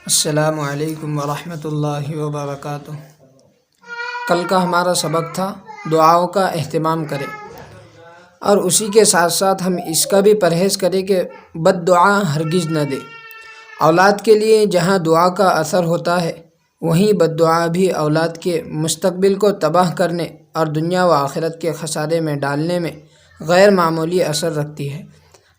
السلام علیکم ورحمۃ اللہ وبرکاتہ۔ کل کا ہمارا سبق تھا دعاؤں کا اہتمام کریں، اور اسی کے ساتھ ساتھ ہم اس کا بھی پرہیز کریں کہ بد دعا ہرگز نہ دے۔ اولاد کے لیے جہاں دعا کا اثر ہوتا ہے، وہیں بد دعا بھی اولاد کے مستقبل کو تباہ کرنے اور دنیا و آخرت کے خسارے میں ڈالنے میں غیر معمولی اثر رکھتی ہے۔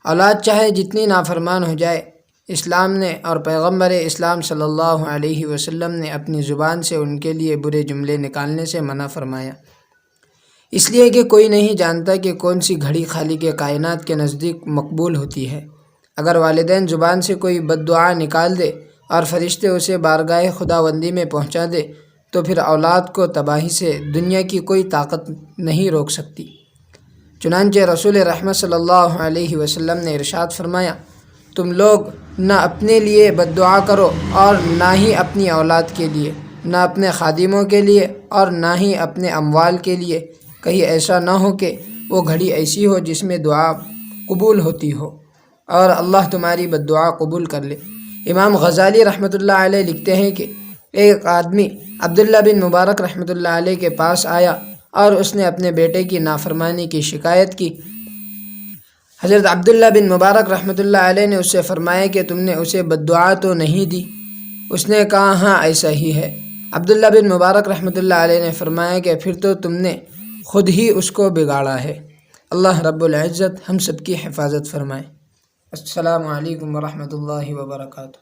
اولاد چاہے جتنی نافرمان ہو جائے، اسلام نے اور پیغمبر اسلام صلی اللہ علیہ وسلم نے اپنی زبان سے ان کے لیے برے جملے نکالنے سے منع فرمایا، اس لیے کہ کوئی نہیں جانتا کہ کون سی گھڑی خالق کائنات کے نزدیک مقبول ہوتی ہے۔ اگر والدین زبان سے کوئی بد دعا نکال دے اور فرشتے اسے بارگاہ خداوندی میں پہنچا دے تو پھر اولاد کو تباہی سے دنیا کی کوئی طاقت نہیں روک سکتی۔ چنانچہ رسول رحمت صلی اللہ علیہ وسلم نے ارشاد فرمایا، تم لوگ نہ اپنے لیے بد دعا کرو اور نہ ہی اپنی اولاد کے لیے، نہ اپنے خادموں کے لیے اور نہ ہی اپنے اموال کے لیے، کہیں ایسا نہ ہو کہ وہ گھڑی ایسی ہو جس میں دعا قبول ہوتی ہو اور اللہ تمہاری بد دعا قبول کر لے۔ امام غزالی رحمۃ اللہ علیہ لکھتے ہیں کہ ایک آدمی عبداللہ بن مبارک رحمۃ اللہ علیہ کے پاس آیا اور اس نے اپنے بیٹے کی نافرمانی کی شکایت کی۔ حضرت عبداللہ بن مبارک رحمۃ اللہ علیہ نے اس سے فرمایا کہ تم نے اسے بد دعا تو نہیں دی؟ اس نے کہا ہاں ایسا ہی ہے۔ عبداللہ بن مبارک رحمۃ اللہ علیہ نے فرمایا کہ پھر تو تم نے خود ہی اس کو بگاڑا ہے۔ اللہ رب العزت ہم سب کی حفاظت فرمائے۔ السلام علیکم ورحمۃ اللہ وبرکاتہ۔